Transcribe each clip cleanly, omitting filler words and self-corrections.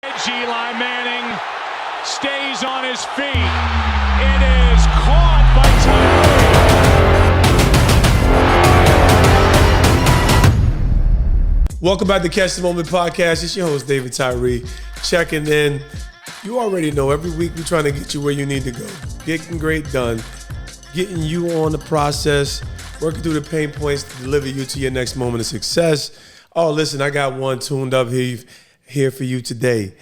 Eli Manning stays on his feet. It is caught by Tyree. Welcome back to Catch the Moment podcast. It's your host, David Tyree, checking in. You already know, every week we're trying to get you where you need to go. Getting great done, getting you on the process, working through the pain points to deliver you to your next moment of success. Oh, listen, I got one tuned up here for you today.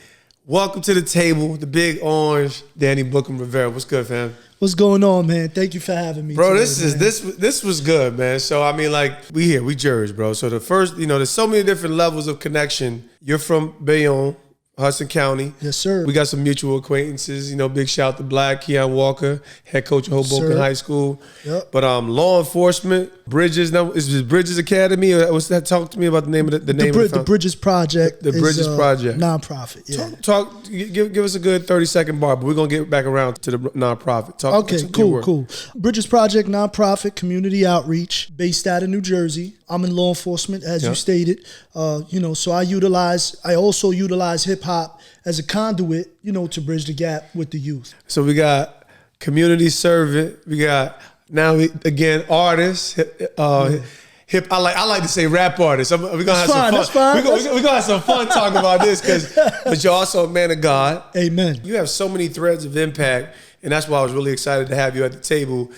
Welcome to the table, the big orange, Danny Bookham Rivera. What's good, fam? What's going on, man? Thank you for having me. Bro, today, this was good, man. So I mean, like, we Jersey, bro. So the first, there's so many different levels of connection. You're from Bayonne, Hudson County. Yes, sir. We got some mutual acquaintances. Big shout to Black, Keon Walker, head coach of Hoboken High School. Yep. But law enforcement, Bridges. Now, is it Bridges Academy? Or what's that? Talk to me about the name of the name of the Bridges Project. The Bridges Project. Nonprofit. Yeah. Give us a good 30-second bar, but we're gonna get back around to the nonprofit. Okay, cool. Bridges Project nonprofit community outreach based out of New Jersey. I'm in law enforcement, as you stated. So I also utilize hip hop as a conduit, to bridge the gap with the youth. So we got community servant. We got again artists. Hip. I like to say rap artists. We're gonna have some fun. That's fine. We're gonna have some fun talking about this but you're also a man of God. Amen. You have so many threads of impact, and that's why I was really excited to have you at the table.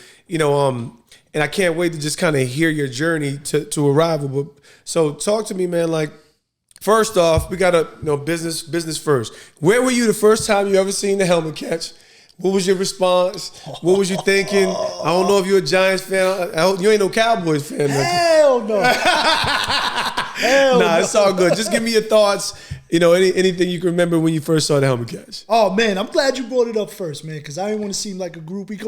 And I can't wait to just kind of hear your journey to arrival. But so talk to me, man. Like, first off, we got business first. Where were you the first time you ever seen the helmet catch? What was your response? What was you thinking? I don't know if you're a Giants fan. You ain't no Cowboys fan. Hell no. It's all good. Just give me your thoughts. Anything you can remember when you first saw the helmet catch. Oh, man, I'm glad you brought it up first, man, because I didn't want to seem like a groupie. It's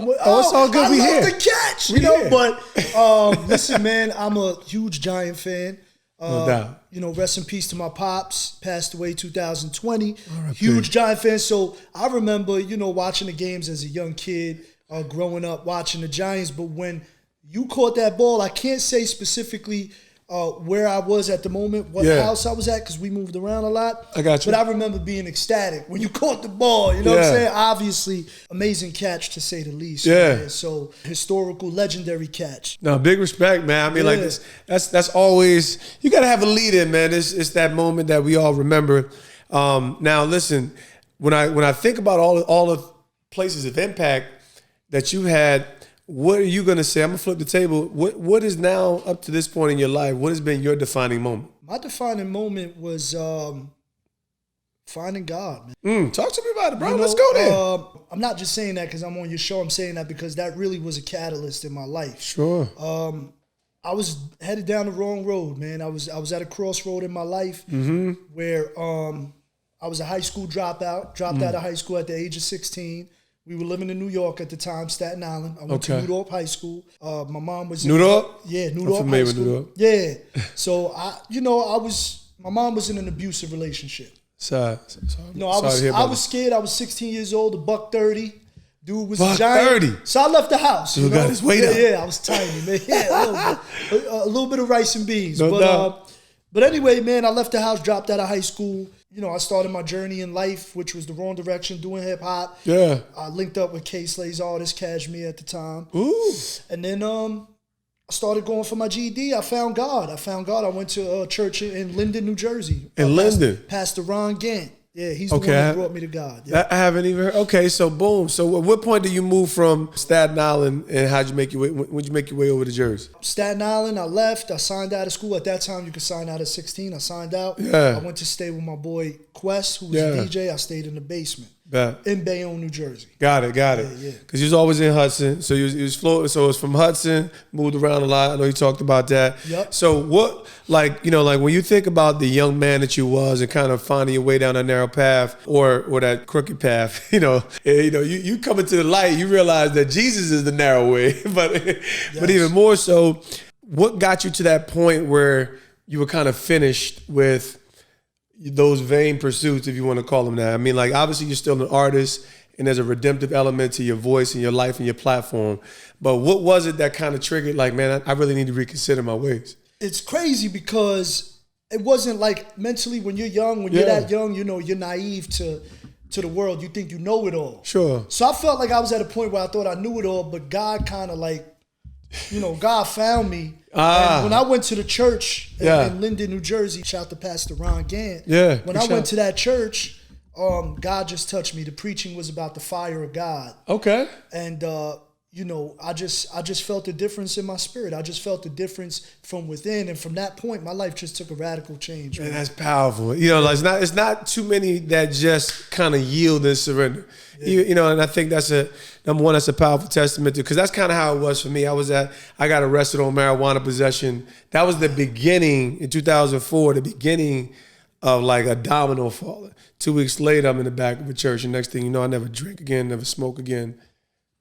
all good. I love the catch, But listen, man, I'm a huge Giant fan. No doubt. Rest in peace to my pops, passed away 2020. Huge Giant fan. So I remember, watching the games as a young kid, growing up, watching the Giants. But when you caught that ball, I can't say specifically where I was at the moment, what house I was at, because we moved around a lot. I got you. But I remember being ecstatic when you caught the ball. You know what I'm saying? Obviously, amazing catch, to say the least. Yeah. Man. So, historical, legendary catch. No, big respect, man. I mean, like this. That's always, you got to have a lead in, man. It's that moment that we all remember. Now, listen, when I think about all the places of impact that you had, what are you going to say? I'm going to flip the table. What is now, up to this point in your life, what has been your defining moment? My defining moment was finding God, man. Talk to me about it, bro. Let's go there. I'm not just saying that because I'm on your show. I'm saying that because that really was a catalyst in my life. Sure. I was headed down the wrong road, man. I was at a crossroad in my life where I was a high school dropped out of high school at the age of 16. We were living in New York at the time, Staten Island. I went to New Dorp High School. My mom was New Dorp? Yeah, New I'm Dorp familiar High School. with New Dorp. Yeah. So my mom was in an abusive relationship. Sorry. I was scared. I was 16 years old, $130. Dude was $130. a giant. So I left the house. Dude got his weight up. Yeah, I was tiny, man. Yeah, a little bit of rice and beans. No doubt. But anyway, man, I left the house, dropped out of high school. I started my journey in life, which was the wrong direction, doing hip hop. Yeah. I linked up with K-Slay's artist, Cashmere, at the time. Ooh. And then I started going for my GED. I found God. I went to a church in Linden, New Jersey. Linden? Pastor Ron Gant. Yeah, he's the one that brought me to God. Yeah. I haven't even heard. Okay, so boom. So at what point did you move from Staten Island, and how'd you make your way? When'd you make your way over to Jersey? Staten Island, I left. I signed out of school. At that time, you could sign out at 16. I signed out. Yeah. I went to stay with my boy Quest, who was a DJ. I stayed in the basement. In Bayonne, New Jersey. Got it. Yeah. Because you was always in Hudson, so you was floating. So it's from Hudson, moved around a lot. I know you talked about that. Yep. So what, like when you think about the young man that you was and kind of finding your way down that narrow path or that crooked path, you come into the light, you realize that Jesus is the narrow way. But even more so, what got you to that point where you were kind of finished with those vain pursuits, if you want to call them that? I mean, like, obviously you're still an artist and there's a redemptive element to your voice and your life and your platform. But what was it that kind of triggered, like, man, I really need to reconsider my ways? It's crazy because it wasn't like mentally when you're young, when you're that young, you know, you're naive to the world. You think you know it all. Sure. So I felt like I was at a point where I thought I knew it all, but God kind of like, you know, God found me. And when I went to the church in Linden, New Jersey, shout out to Pastor Ron Gant. Yeah. When I went to that church, God just touched me. The preaching was about the fire of God. Okay. And you know, I just felt a difference in my spirit. I just felt the difference from within, and from that point, my life just took a radical change. Man, that's powerful. You know, like it's not too many that just kind of yield and surrender. Yeah. You know, and I think that's number one. That's a powerful testament to, because that's kind of how it was for me. I got arrested on marijuana possession. That was the beginning in 2004. The beginning of like a domino falling. 2 weeks later, I'm in the back of a church, and next thing you know, I never drink again, never smoke again.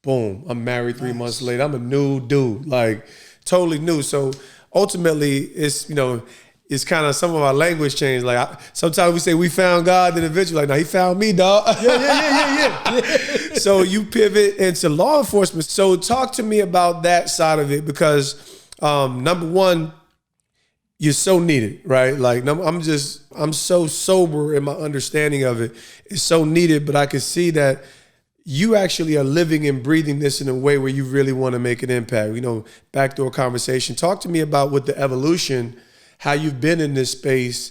Boom, I'm married 3 months later. I'm a new dude, like totally new. So ultimately, it's, you know, it's kind of some of our language changed. Like sometimes we say we found God, then eventually like, no, he found me, dog. Yeah. So you pivot into law enforcement. So talk to me about that side of it, because number one, you're so needed, right? Like I'm so sober in my understanding of it. It's so needed, but I can see that you actually are living and breathing this in a way where you really want to make an impact. You know, backdoor conversation. Talk to me about with the evolution, how you've been in this space,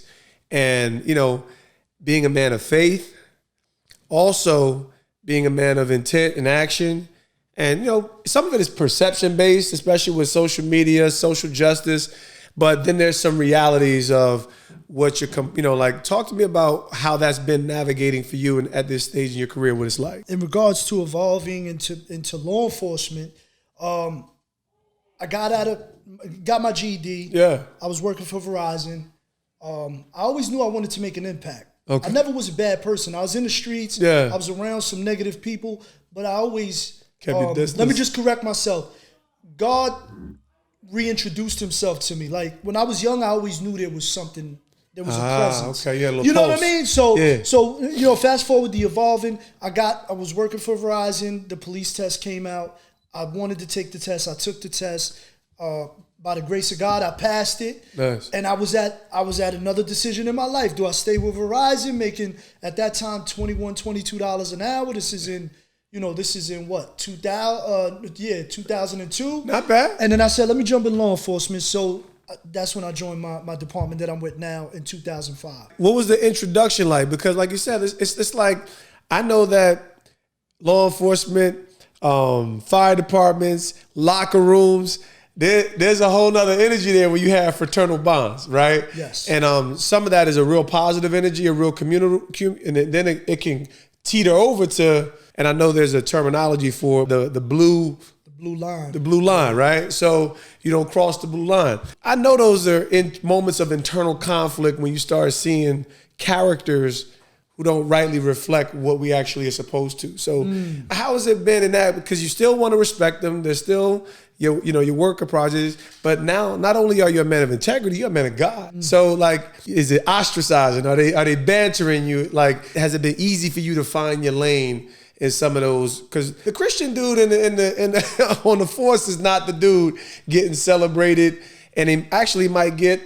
and, you know, being a man of faith, also being a man of intent and action. And, you know, some of it is perception based, especially with social media, social justice. But then there's some realities of what you know, like talk to me about how that's been navigating for you and at this stage in your career, what it's like. In regards to evolving into law enforcement, I got my GED. Yeah. I was working for Verizon. I always knew I wanted to make an impact. Okay. I never was a bad person. I was in the streets. Yeah. I was around some negative people, but I always kept your distance. Let me just correct myself. God reintroduced himself to me. Like when I was young, I always knew there was something. There was a presence. Okay, yeah, a little you know pulse. what I mean? So you know, fast forward the evolving. I was working for Verizon. The police test came out. I wanted to take the test. I took the test. By the grace of God, I passed it. Nice. And I was at another decision in my life. Do I stay with Verizon, making at that time $22 an hour? This is in what, 2002? Not bad. And then I said, let me jump in law enforcement. So that's when I joined my department that I'm with now in 2005. What was the introduction like? Because like you said, it's like, I know that law enforcement, fire departments, locker rooms, there's a whole nother energy there when you have fraternal bonds, right? Yes. And some of that is a real positive energy, a real communal, and then it can teeter over to, and I know there's a terminology for the blue line. The blue line, right? So you don't cross the blue line. I know those are in moments of internal conflict when you start seeing characters who don't rightly reflect what we actually are supposed to. So how has it been in that? Because you still want to respect them. They're still your worker projects, but now not only are you a man of integrity, you're a man of God. So like, is it ostracizing? Are they bantering you? Like, has it been easy for you to find your lane in some of those? Because the Christian dude in the on the force is not the dude getting celebrated, and he actually might get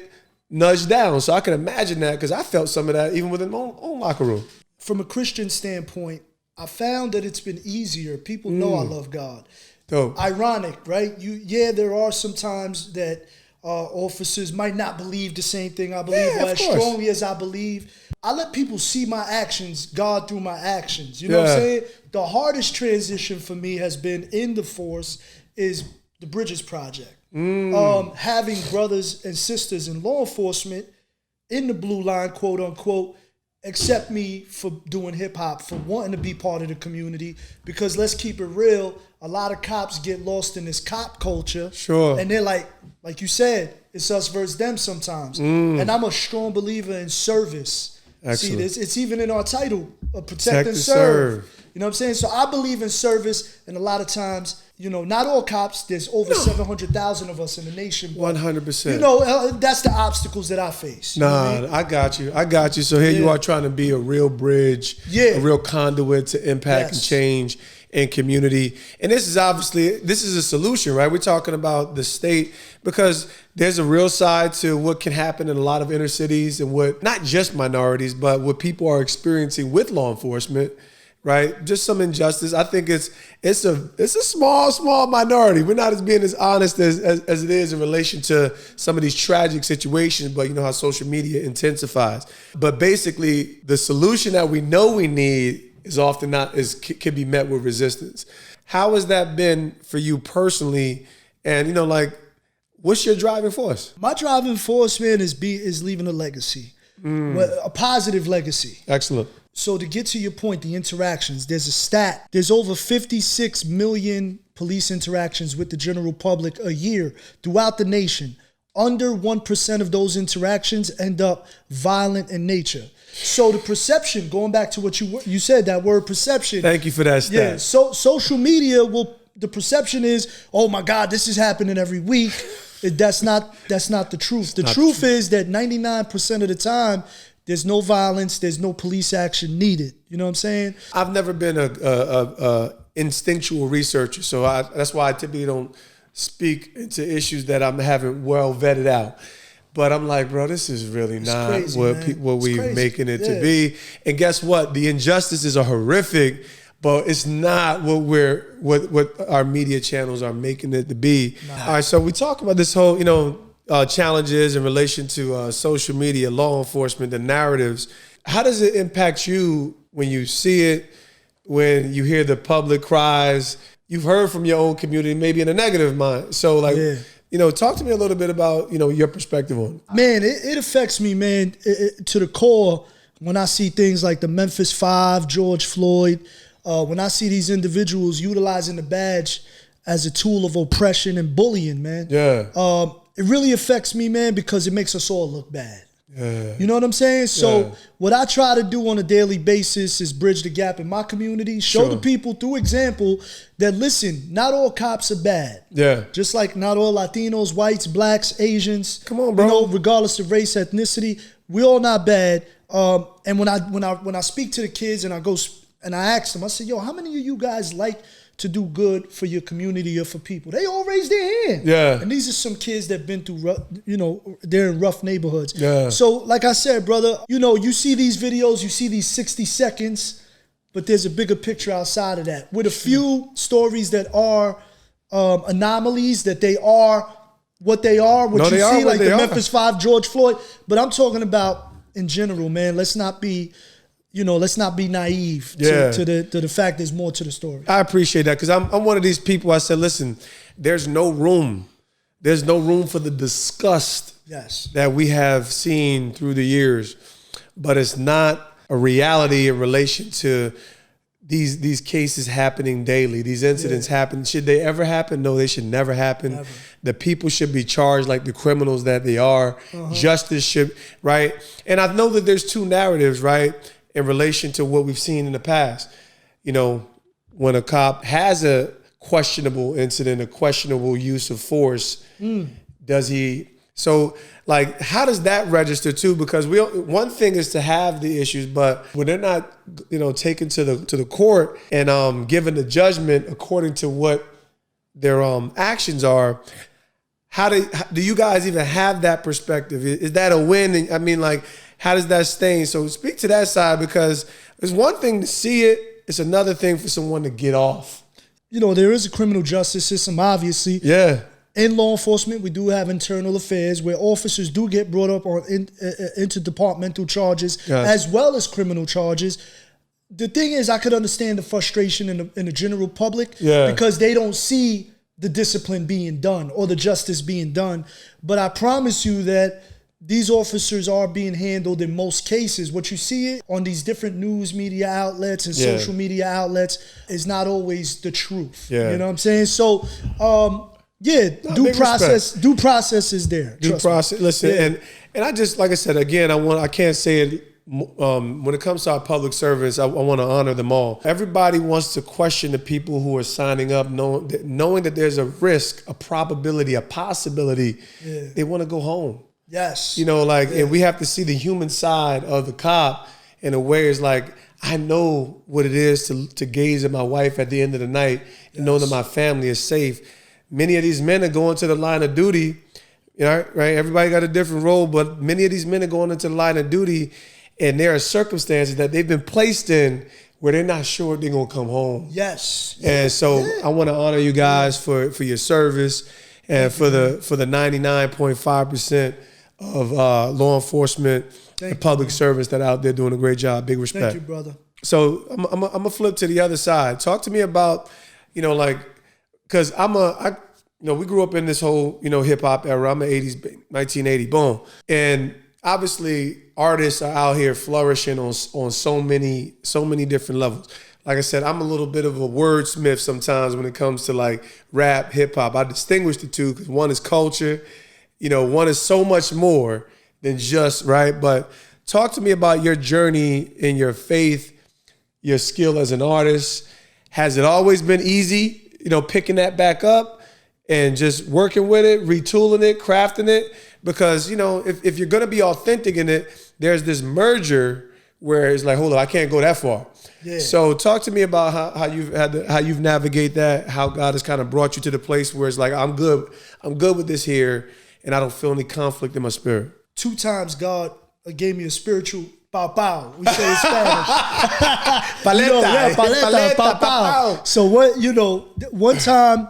nudged down. So I can imagine that, because I felt some of that even within my own locker room. From a Christian standpoint, I found that it's been easier. People know I love God. Dope. Ironic, right? There are some times that officers might not believe the same thing I believe, or as strongly as I believe. I let people see my actions, God through my actions. You know what I'm saying? The hardest transition for me has been in the force is the Bridges Project. Having brothers and sisters in law enforcement in the blue line, quote unquote, accept me for doing hip hop, for wanting to be part of the community. Because let's keep it real, a lot of cops get lost in this cop culture. Sure. And they're like you said, it's us versus them sometimes. And I'm a strong believer in service. Excellent. See, it's even in our title, protect and serve. You know what I'm saying? So I believe in service, and a lot of times, not all cops, there's over 700,000 of us in the nation. 100%. That's the obstacles that I face. I got you. So here you are trying to be a real bridge, a real conduit to impact and change in community. And this is a solution, right? We're talking about the state because there's a real side to what can happen in a lot of inner cities and what, not just minorities, but what people are experiencing with law enforcement, right? Just some injustice. I think it's a small minority. We're not being as honest as it is in relation to some of these tragic situations, but you know how social media intensifies. But basically, the solution that we know we need is often can be met with resistance. How has that been for you personally? And you know, like, what's your driving force? My driving force, man, is leaving a legacy, a positive legacy. Excellent. So to get to your point, the interactions, there's a stat. There's over 56 million police interactions with the general public a year throughout the nation. Under 1% of those interactions end up violent in nature. So the perception, going back to what you said, that word perception. Thank you for that stat. Yeah, so social media the perception is, oh my God, this is happening every week. That's not the truth. The truth is that 99% of the time, there's no violence. There's no police action needed. You know what I'm saying? I've never been a instinctual researcher, so that's why I typically don't speak into issues that I haven't well vetted out. But I'm like, bro, this is really not crazy, what we're making it to be. And guess what? The injustices are horrific, but it's not what our media channels are making it to be. Nah. All right, so we talk about this whole, challenges in relation to social media, law enforcement, the narratives. How does it impact you when you see it, when you hear the public cries? You've heard from your own community, maybe in a negative mind. So, talk to me a little bit about, your perspective on it. Man, it affects me, man, to the core when I see things like the Memphis 5, George Floyd, when I see these individuals utilizing the badge as a tool of oppression and bullying, man. Yeah. It really affects me, man, because it makes us all look bad. Yeah. You know what I'm saying? So what I try to do on a daily basis is bridge the gap in my community, show the people through example that, listen, not all cops are bad. Yeah. Just like not all Latinos, whites, blacks, Asians. Come on, bro. Regardless of race, ethnicity, we all not bad. And when I speak to the kids and I go and I ask them, I say, yo, how many of you guys like to do good for your community or for people? They all raise their hand. Yeah. And these are some kids that been through, they're in rough neighborhoods. Yeah. So like I said, brother, you see these videos, you see these 60 seconds, but there's a bigger picture outside of that with a few stories that are anomalies, that they are what they are, what you see, like the Memphis 5, George Floyd. But I'm talking about in general, man. Let's not be naive to the fact there's more to the story. I appreciate that because I'm one of these people. I said, listen, there's no room for the disgust that we have seen through the years, but it's not a reality in relation to these cases happening daily. These incidents happen. Should they ever happen? No, they should never happen. Never. The people should be charged like the criminals that they are. Justice should, right? And I know that there's two narratives, right, in relation to what we've seen in the past. When a cop has a questionable incident, a questionable use of force, does he? So, how does that register too? Because one thing is to have the issues, but when they're not, taken to the court and given the judgment according to what their actions are, how do you guys even have that perspective? Is that a win? I mean, how does that stain? So speak to that side, because it's one thing to see it, it's another thing for someone to get off. There is a criminal justice system, obviously. Yeah. In law enforcement, we do have internal affairs where officers do get brought up on interdepartmental charges as well as criminal charges. The thing is, I could understand the frustration in the general public because they don't see the discipline being done or the justice being done. But I promise you that these officers are being handled in most cases. What you see it on these different news media outlets and social media outlets is not always the truth. Yeah. You know what I'm saying? So, due process is there. Due process. Listen, and I just, like I said, again, I can't say it. When it comes to our public servants, I want to honor them all. Everybody wants to question the people who are signing up, knowing that there's a risk, a probability, a possibility. They want to go home. Yes. And we have to see the human side of the cop in a way. It's like, I know what it is to gaze at my wife at the end of the night and know that my family is safe. Many of these men are going to the line of duty, right? Everybody got a different role, but many of these men are going into the line of duty, and there are circumstances that they've been placed in where they're not sure they're going to come home. Yes. And so I want to honor you guys for your service and for the 99.5% of law enforcement and public servants that are out there doing a great job. Big respect. Thank you, brother. So I'm gonna flip to the other side. Talk to me about, because we grew up in this whole, hip hop era. I'm an 80s, 1980, boom. And obviously artists are out here flourishing on so many different levels. Like I said, I'm a little bit of a wordsmith sometimes when it comes to like rap, hip hop. I distinguish the two because one is culture, one is so much more than just, right? But talk to me about your journey in your faith, your skill as an artist. Has it always been easy, picking that back up and just working with it, retooling it, crafting it? Because, if you're going to be authentic in it, there's this merger where it's like, hold on, I can't go that far. Yeah. So talk to me about how you've navigated that, how God has kind of brought you to the place where it's like, I'm good with this here, and I don't feel any conflict in my spirit. 2 times God gave me a spiritual pow. We say in Spanish. Paleta. Paleta, pow. So one time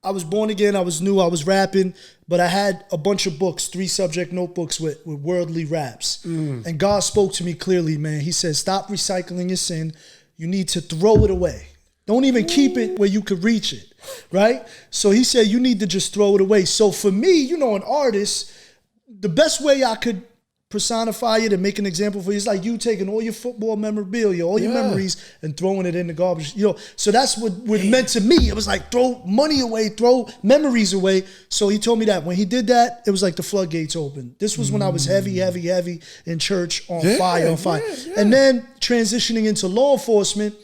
I was born again, I was new, I was rapping, but I had a bunch of books, 3 subject notebooks with worldly raps. And God spoke to me clearly, man. He said, stop recycling your sin. You need to throw it away. Don't even keep it where you could reach it, right? So he said, you need to just throw it away. So for me, an artist, the best way I could personify it and make an example for you is like you taking all your football memorabilia, all your memories, and throwing it in the garbage. So that's what it meant to me. It was like throw money away, throw memories away. So he told me that. When he did that, it was like the floodgates opened. This was when I was heavy in church, on fire. Yeah. And then transitioning into law enforcement,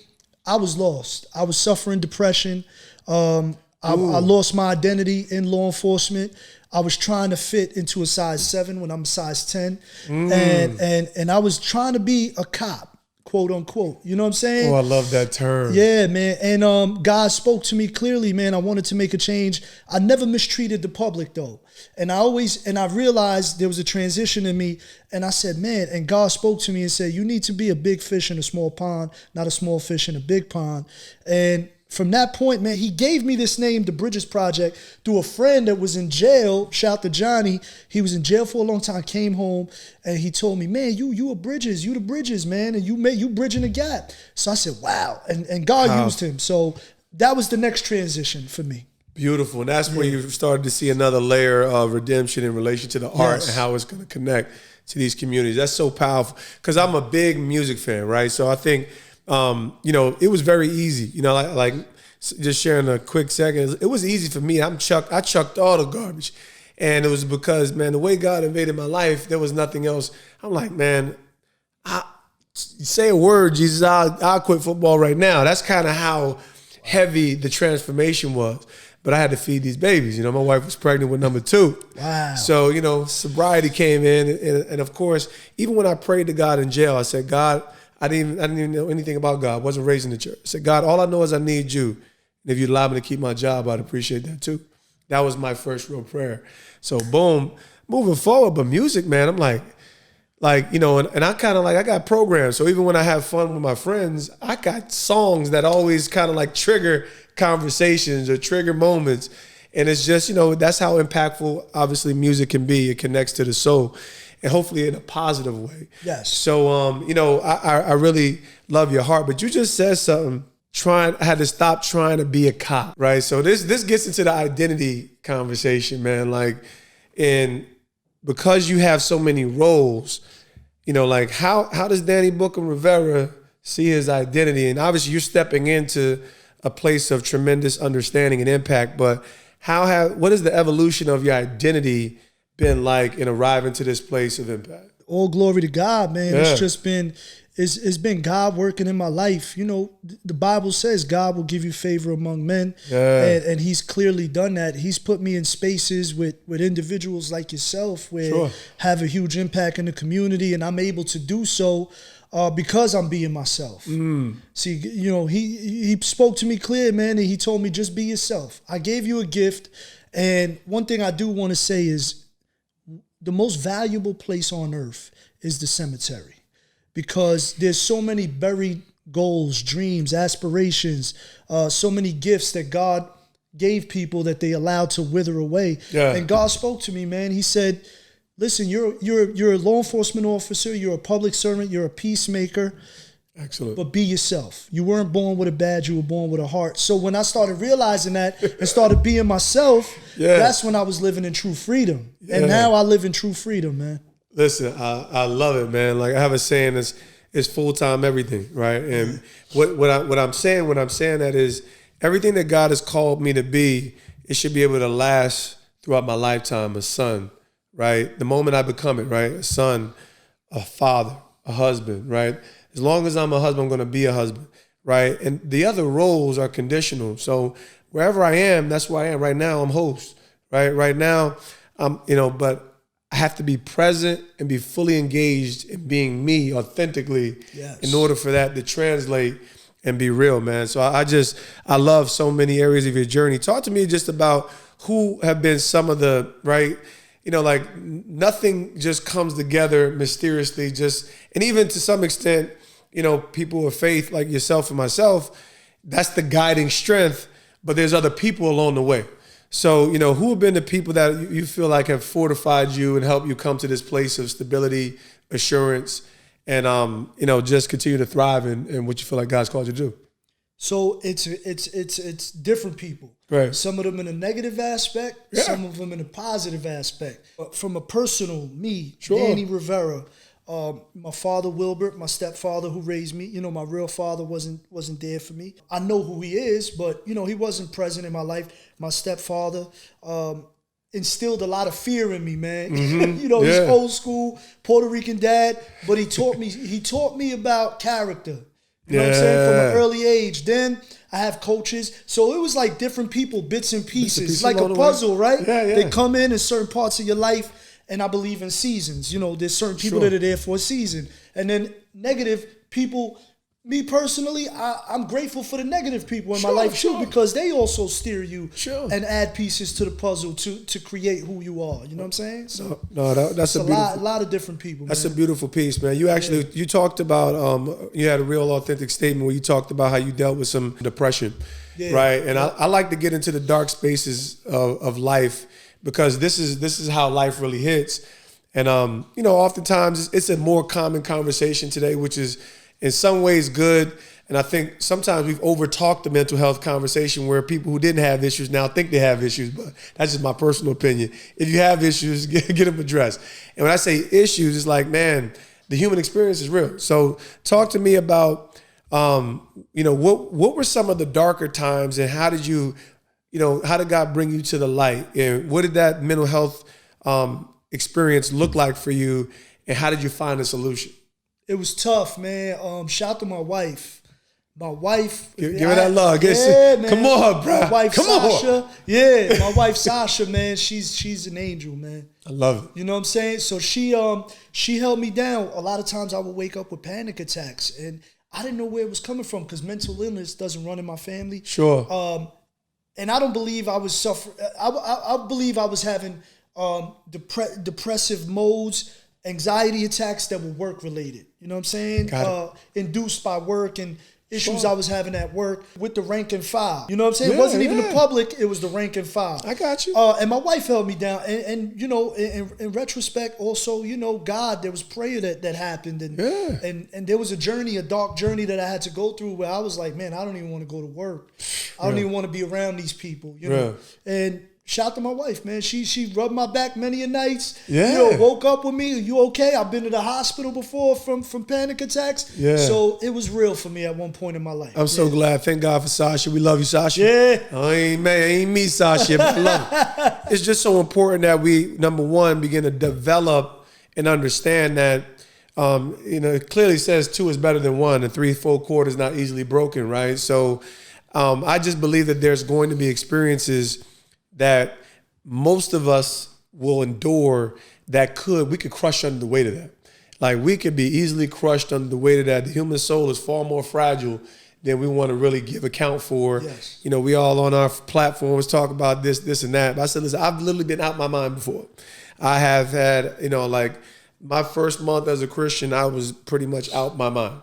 I was lost. I was suffering depression. I lost my identity in law enforcement. I was trying to fit into a size 7 when I'm size 10. And I was trying to be a cop, quote unquote. You know what I'm saying? Oh, I love that term. Yeah, man. And God spoke to me clearly, man. I wanted to make a change. I never mistreated the public though. And I realized there was a transition in me, and I said, man, and God spoke to me and said, you need to be a big fish in a small pond, not a small fish in a big pond. And from that point, man, he gave me this name, The Bridges Project, through a friend that was in jail. Shout to Johnny. He was in jail for a long time, came home, and he told me, man, you a Bridges, you the Bridges, man, and you bridging the gap. So I said, wow, and God used him. So that was the next transition for me. Beautiful, and that's where you started to see another layer of redemption in relation to the art and how it's going to connect to these communities. That's so powerful, because I'm a big music fan, right? So I think it was very easy. Like just sharing a quick second, it was easy for me. I chucked all the garbage, and it was because, man, the way God invaded my life, there was nothing else. I'm like, man, say a word, Jesus, I'll quit football right now. That's kind of how heavy the transformation was. But I had to feed these babies. My wife was pregnant with number 2. Wow. So, sobriety came in, and of course, even when I prayed to God in jail, I said, God, I didn't even know anything about God. I wasn't raised in the church. I said, God, all I know is I need you. And if you allow me to keep my job, I'd appreciate that too. That was my first real prayer. So boom, moving forward. But music, man, I'm like, and I kind of I got programs. So even when I have fun with my friends, I got songs that always kind of like trigger conversations or trigger moments. And it's just, that's how impactful, obviously, music can be. It connects to the soul. And hopefully in a positive way. Yes. So, I really love your heart, but you just said something. I had to stop trying to be a cop, right? So this gets into the identity conversation, man. And because you have so many roles, how does Danny Booker Rivera see his identity? And obviously you're stepping into a place of tremendous understanding and impact, but what is the evolution of your identity been like in arriving to this place of impact? All glory to God, man. Yeah. It's just been, it's been God working in my life. The Bible says God will give you favor among men, and he's clearly done that. He's put me in spaces with individuals like yourself where have a huge impact in the community, and I'm able to do so because I'm being myself. See, you know, he spoke to me clear, man, and he told me just be yourself. I gave you a gift, and one thing I do want to say is the most valuable place on earth is the cemetery, because there's so many buried goals, dreams, aspirations, so many gifts that God gave people that they allowed to wither away. Yeah. And God spoke to me, man. He said, listen, you're a law enforcement officer, you're a public servant, you're a peacemaker. Excellent. But be yourself. You weren't born with a badge, you were born with a heart. So when I started realizing that and started being myself, that's when I was living in true freedom. And now I live in true freedom, man. Listen, I love it, man. Like I have a saying, it's full-time everything, right? And what I'm saying that is everything that God has called me to be, it should be able to last throughout my lifetime. A son, right? The moment I become it, right? A son, a father, a husband, right? As long as I'm a husband, I'm going to be a husband, right? And the other roles are conditional. So wherever I am, that's where I am. Right now, I'm host, right? Right now, but I have to be present and be fully engaged in being me authentically in order for that to translate and be real, man. So I love so many areas of your journey. Talk to me just about who have been some of the, right, like nothing just comes together mysteriously, and even to some extent, people of faith like yourself and myself, that's the guiding strength, but there's other people along the way. So, who have been the people that you feel like have fortified you and helped you come to this place of stability, assurance, and, just continue to thrive in what you feel like God's called you to do? So it's different people. Right. Some of them in a negative aspect, some of them in a positive aspect. But from a personal, Danny Rivera, my father Wilbert, my stepfather who raised me, my real father wasn't there for me. I know who he is, but he wasn't present in my life. My stepfather instilled a lot of fear in me, man. He's old school Puerto Rican dad, but he taught me about character. You know what I'm saying? From an early age. Then I have coaches. So it was like different people, bits and pieces. Like a puzzle, right? Yeah. They come in certain parts of your life, and I believe in seasons. There's certain people that are there for a season. And then negative people, me personally, I'm grateful for the negative people in my life too, because they also steer you and add pieces to the puzzle to create who you are. You know what I'm saying? So that's a lot of different people. That's a beautiful piece, man. You actually you talked about you had a real authentic statement where you talked about how you dealt with some depression, right? And I like to get into the dark spaces of life, because this is how life really hits. And oftentimes it's a more common conversation today, which is in some ways good. And I think sometimes we've over-talked the mental health conversation, where people who didn't have issues now think they have issues, but that's just my personal opinion. If you have issues, get them addressed. And when I say issues, it's like, man, the human experience is real. So talk to me about, what were some of the darker times, and how did how did God bring you to the light? And what did that mental health experience look like for you, and how did you find a solution? It was tough, man. Shout out to my wife. My wife. Give her that love. Man. Come on, bro. My wife, Come Sasha. on. Yeah, my wife, Sasha, man. She's an angel, man. I love it. You know what I'm saying? So she held me down. A lot of times I would wake up with panic attacks, and I didn't know where it was coming from, because mental illness doesn't run in my family. Sure. And I don't believe I was suffering. I believe I was having depressive modes, anxiety attacks that were work related. You know what I'm saying? Induced by work and issues I was having at work with the rank and file. You know what I'm saying? It wasn't even the public, it was the rank and file. I got you. And my wife held me down. And in retrospect, also, God, there was prayer that happened. And there was a dark journey that I had to go through, where I was like, man, I don't even want to go to work. I don't even want to be around these people, know? And shout out to my wife, man. She rubbed my back many a nights. Woke up with me. You okay? I've been to the hospital before from panic attacks. So it was real for me at one point in my life. I'm so glad. Thank God for Sasha. We love you, Sasha. Ain't me, Sasha, but I love it. It's just so important that we, number one, begin to develop and understand that, it clearly says 2 is better than 1, and 3 full cord is not easily broken, right? So I just believe that there's going to be experiences that most of us will endure that we could crush under the weight of that. Like, we could be easily crushed under the weight of that. The human soul is far more fragile than we want to really give account for. Yes. You know, we all on our platforms talk about this, and that. But I said, listen, I've literally been out my mind before. I have had, you know, like, my first month as a Christian, I was pretty much out my mind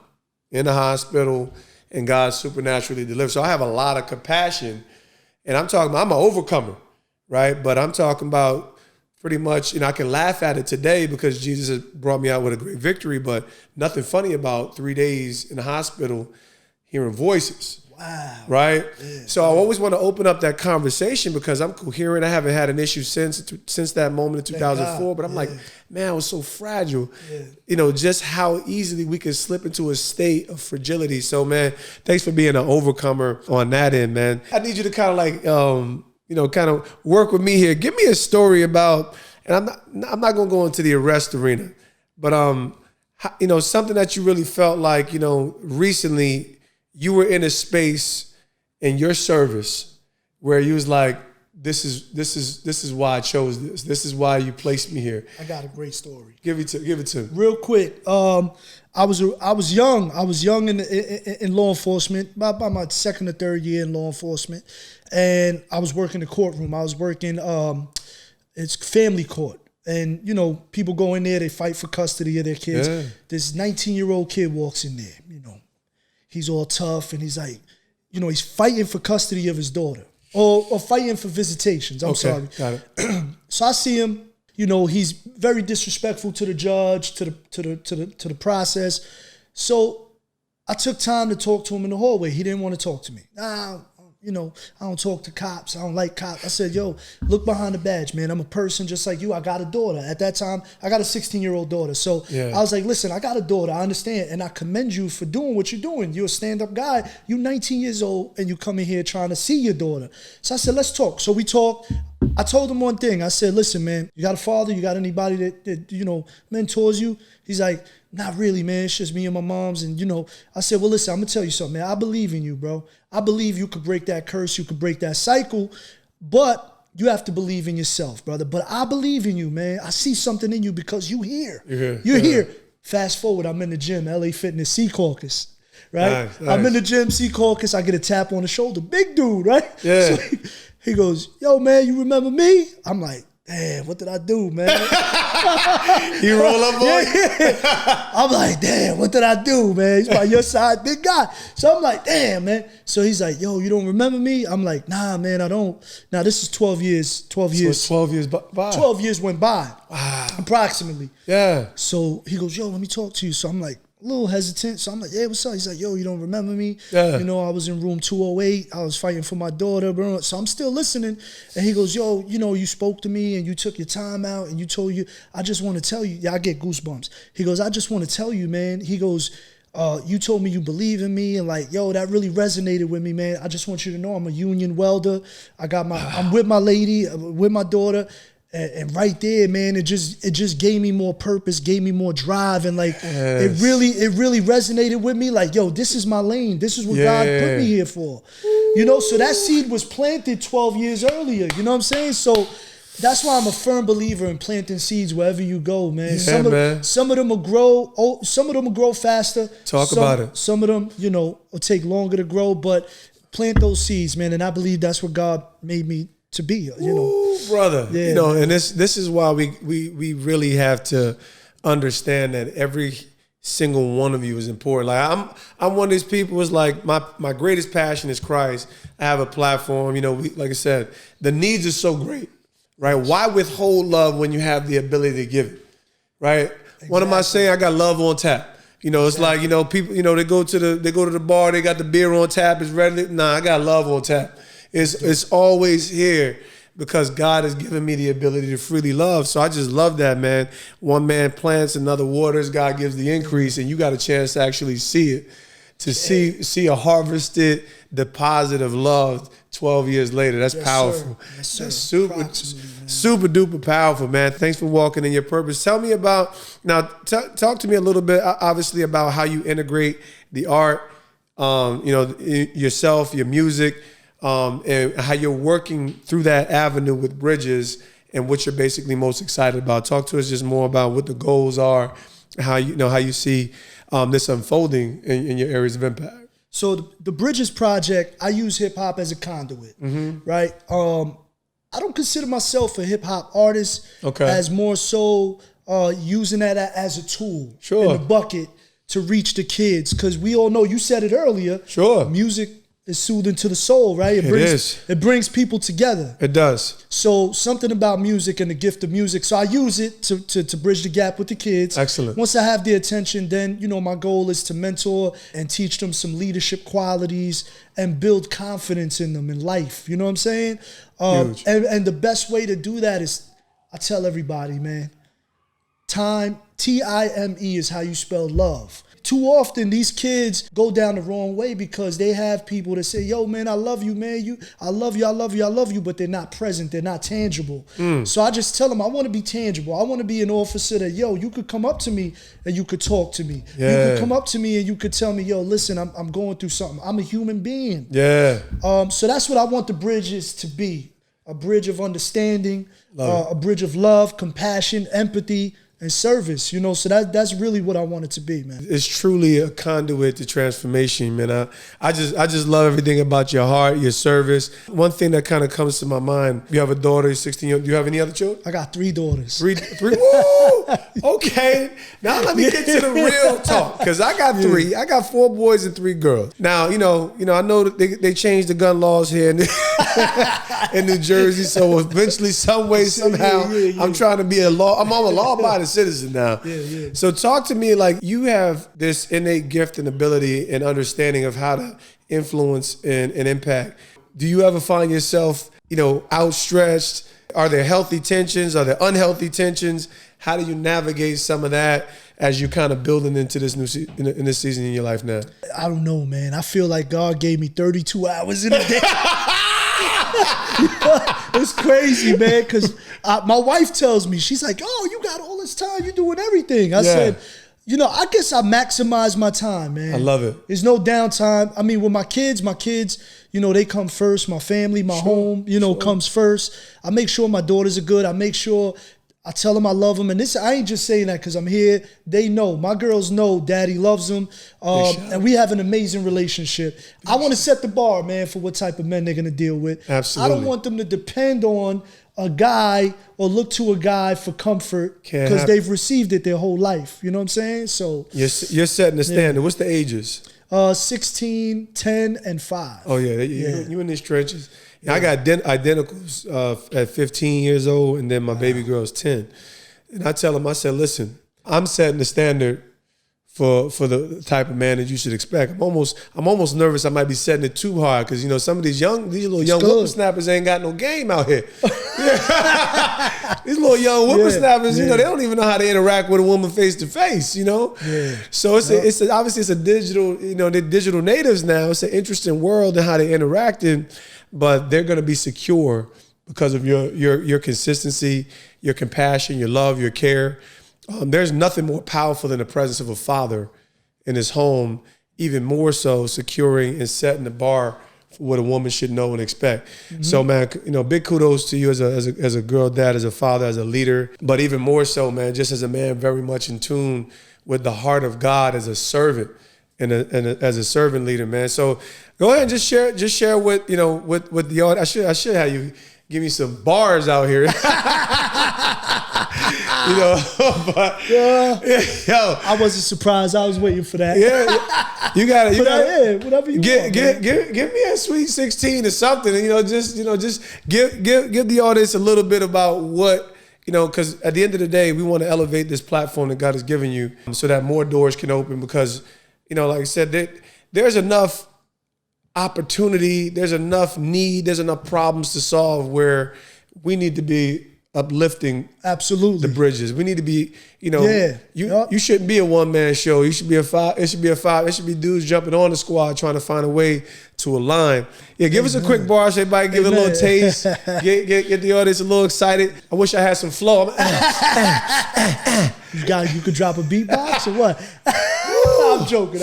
in the hospital, and God supernaturally delivered. So I have a lot of compassion, and I'm talking about, I'm an overcomer, right? But I'm talking about pretty much, you know, I can laugh at it today because Jesus has brought me out with a great victory, but nothing funny about 3 days in the hospital hearing voices. Wow. Right? Yeah. So I always want to open up that conversation because I'm coherent. I haven't had an issue since that moment in 2004, but I'm like, man, I was so fragile. Yeah. You know, just how easily we can slip into a state of fragility. So, man, thanks for being an overcomer on that end, man. I need you to kind of like, you know, kind of work with me here. Give me a story about, and I'm not going to go into the arrest arena, but, you know, something that you really felt like, you know, recently you were in a space in your service where you was like, this is why I chose this. This is why you placed me here. I got a great story. Give it to me. Real quick. I was young. I was young in law enforcement, about my second or third year in law enforcement, and I was working the courtroom. I was working it's family court. And, you know, people go in there, they fight for custody of their kids. Yeah. This 19-year-old kid walks in there, you know. He's all tough, and he's like, you know, he's fighting for custody of his daughter. Or fighting for visitations. I'm sorry. Got it. So I see him, you know, he's very disrespectful to the judge, to the process. So I took time to talk to him in the hallway. He didn't want to talk to me. You know, I don't talk to cops. I don't like cops. I said, yo, look behind the badge, man. I'm a person just like you. I got a daughter. At that time, I got a 16-year-old daughter. So I was like, listen, I got a daughter. I understand. And I commend you for doing what you're doing. You're a stand-up guy. You're 19 years old, and you come in here trying to see your daughter. So I said, let's talk. So we talked. I told him one thing. I said, listen, man, you got a father? You got anybody that you know, mentors you? He's like, not really, man. It's just me and my mom's. And, you know, I said, well, listen, I'm going to tell you something, man. I believe in you, bro. I believe you could break that curse. You could break that cycle. But you have to believe in yourself, brother. But I believe in you, man. I see something in you because you're here. You're here. Fast forward, I'm in the gym, LA Fitness C Caucus, right? Nice. I'm in the gym, C Caucus. I get a tap on the shoulder. Big dude, right? Yeah. So he goes, yo, man, you remember me? I'm like, damn, what did I do, man? He roll up on you? I'm like, damn, what did I do, man? He's by your side, big guy. So I'm like, damn, man. So he's like, yo, you don't remember me? I'm like, nah, man, I don't. Now, this is 12 years. 12 years. So 12 years by. 12 years went by, approximately. Yeah. So he goes, yo, let me talk to you. So I'm like, a little hesitant. So I'm like, yeah, what's up? He's like, yo, you don't remember me? Yeah. You know, I was in room 208. I was fighting for my daughter, bro. So I'm still listening. And he goes, yo, you know, you spoke to me and you took your time out and you told you, I just want to tell you. Yeah, I get goosebumps. He goes, I just want to tell you, man. He goes, you told me you believe in me, and like, yo, that really resonated with me, man. I just want you to know I'm a union welder. I'm with my lady, with my daughter. And right there, man, it just gave me more purpose, gave me more drive, and like it really resonated with me. Like, yo, this is my lane. This is what God put me here for. You know, so that seed was planted 12 years earlier. You know what I'm saying? So that's why I'm a firm believer in planting seeds wherever you go, man. Yeah, some of them will grow. Some of them will grow faster. Talk about it. Some of them, you know, will take longer to grow, but plant those seeds, man. And I believe that's what God made me to be, you know. Ooh, brother. Yeah, you know, man. and this is why we really have to understand that every single one of you is important. Like I'm one of these people who's like my greatest passion is Christ. I have a platform, you know, like I said, the needs are so great, right? Why withhold love when you have the ability to give it, right? Exactly. What am I saying? I got love on tap. You know, it's like, you know, people, you know, they go to the bar, they got the beer on tap, it's ready. Nah, I got love on tap. It's always here because God has given me the ability to freely love. So I just love that, man. One man plants, another waters, God gives the increase, and you got a chance to actually see it, to see a harvested deposit of love 12 years later. That's powerful. Sir. That's super duper powerful, man. Thanks for walking in your purpose. Tell me about, now talk to me a little bit, obviously, about how you integrate the art, you know, yourself, your music, and how you're working through that avenue with Bridges and what you're basically most excited about. Talk to us just more about what the goals are how you see this unfolding in your areas of impact. So the Bridges Project, I use hip hop as a conduit, right? I don't consider myself a hip hop artist. Okay. As more so using that as a tool in the bucket to reach the kids, because we all know, you said it earlier. Sure. Music is soothing to the soul, right? It brings people together. It does. So something about music and the gift of music. So I use it to bridge the gap with the kids. Excellent. Once I have their attention, then, my goal is to mentor and teach them some leadership qualities and build confidence in them in life. You know what I'm saying? Huge. And the best way to do that is, I tell everybody, man, time, T-I-M-E is how you spell love. Too often, these kids go down the wrong way because they have people that say, yo, man, I love you, man. I love you, but they're not present. They're not tangible. So I just tell them, I want to be tangible. I want to be an officer that, yo, you could come up to me and you could talk to me. Yeah. You could come up to me and you could tell me, yo, listen, I'm going through something. I'm a human being. Yeah. So that's what I want the bridges to be. A bridge of understanding, a bridge of love, compassion, empathy, and service, so that's really what I want it to be, man. It's truly a conduit to transformation, man. I just love everything about your heart, your service. One thing that kind of comes to my mind, you have a daughter, 16 years. Do you have any other children? I got 3 daughters. Three. Woo! Okay. Now let me get to the real talk, because I got 3. I got 4 boys and 3 girls. Now, I know that they changed the gun laws here in New Jersey, so eventually, some way, somehow, I'm trying to be I'm a law-abiding citizen now. So talk to me, like, you have this innate gift and ability and understanding of how to influence and impact. Do you ever find yourself, outstretched? Are there healthy tensions? Are there unhealthy tensions? How do you navigate some of that as you kind of building into this new in this season in your life now? I don't know, man. I feel like God gave me 32 hours in a day. It's crazy, man, because my wife tells me, she's like, oh, you got all this time, you're doing everything. I said, I guess I maximize my time, man. I love it. There's no downtime. I mean, with my kids, they come first. My family, my home, comes first. I make sure my daughters are good. I tell them I love them. And I ain't just saying that because I'm here. They know. My girls know Daddy loves them. And we have an amazing relationship. I want to set the bar, man, for what type of men they're going to deal with. Absolutely. I don't want them to depend on a guy or look to a guy for comfort because they've received it their whole life. You know what I'm saying? So you're setting the standard. What's the ages? 16, 10, and 5. Oh, yeah. You in these trenches. Yeah. I got identicals at 15 years old, and then my baby girl's 10. And I tell them, I said, listen, I'm setting the standard for the type of man that you should expect. I'm almost nervous I might be setting it too hard because, some of these little young whippersnappers ain't got no game out here. These little young whippersnappers, they don't even know how to interact with a woman face to face, Yeah. So it's obviously it's a digital, they're digital natives now. It's an interesting world and how they interacting. But they're going to be secure because of your consistency, your compassion, your love, your care. There's nothing more powerful than the presence of a father in his home, even more so securing and setting the bar for what a woman should know and expect. Mm-hmm. So, man, big kudos to you as a girl dad, as a father, as a leader, but even more so, man, just as a man very much in tune with the heart of God as a servant and as a servant leader, man. So go ahead and just share with with the audience. I should have you give me some bars out here. But I wasn't surprised. I was waiting for that. Yeah, you got it. Whatever you want. Give me a sweet 16 or something. Just give the audience a little bit about what. Because at the end of the day, we want to elevate this platform that God has given you so that more doors can open because, like I said, there's enough opportunity, there's enough need, there's enough problems to solve where we need to be uplifting the bridges. We need to be, you shouldn't be a one-man show. You should be it should be dudes jumping on the squad trying to find a way to align. Yeah, give us a quick bar so everybody give it a little taste. Get the audience a little excited. I wish I had some flow. You could drop a beatbox or what? I'm joking.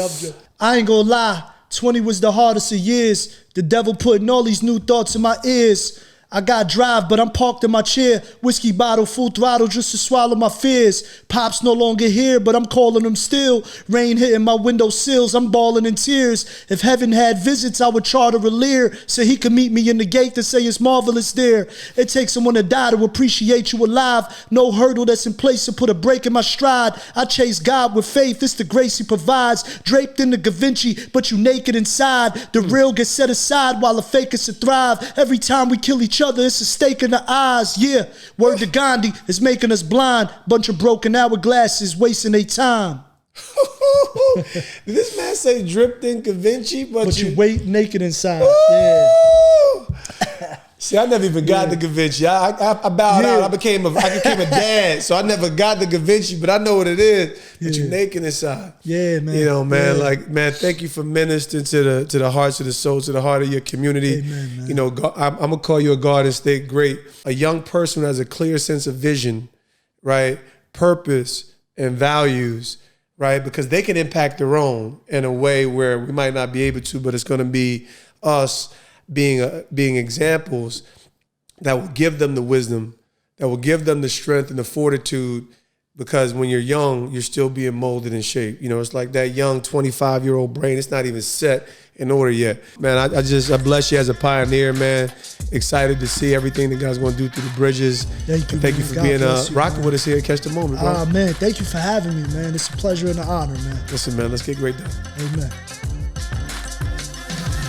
I ain't gonna lie. 20 was the hardest of years. The devil putting all these new thoughts in my ears. I got drive, but I'm parked in my chair. Whiskey bottle, full throttle, just to swallow my fears. Pops no longer here, but I'm calling him still. Rain hitting my window sills, I'm bawling in tears. If heaven had visits, I would charter a Lear so he could meet me in the gate to say it's marvelous there. It takes someone to die to appreciate you alive. No hurdle that's in place to put a break in my stride. I chase God with faith, it's the grace he provides. Draped in the Da Vinci, but you naked inside. The real gets set aside while the fake is to thrive. Every time we kill each other, it's a stake in the eyes. Yeah, word to Gandhi is making us blind. Bunch of broken hourglasses wasting their time. Did this man say dripped in Da Vinci? But you wait naked inside. Woo! Yeah. See, I never even got the Da Vinci. I bowed out. I became a dad, so I never got the Da Vinci, but I know what it is. But you naked inside. Yeah, man. You know, man, man, thank you for ministering to the hearts of the souls, to the heart of your community. Amen, man. You know, I'm gonna call you a Garden State great. A young person who has a clear sense of vision, right? Purpose and values, right? Because they can impact their own in a way where we might not be able to, but it's gonna be us being examples that will give them the wisdom, that will give them the strength and the fortitude, because when you're young, you're still being molded and shaped. You know, it's like that young 25-year-old brain, it's not even set in order yet. Man, I bless you as a pioneer, man. Excited to see everything that God's gonna do through the bridges. Thank you for being rocking with us here at Catch the Moment, bro. Man, thank you for having me, man. It's a pleasure and an honor, man. Listen, man, let's get great done. Amen.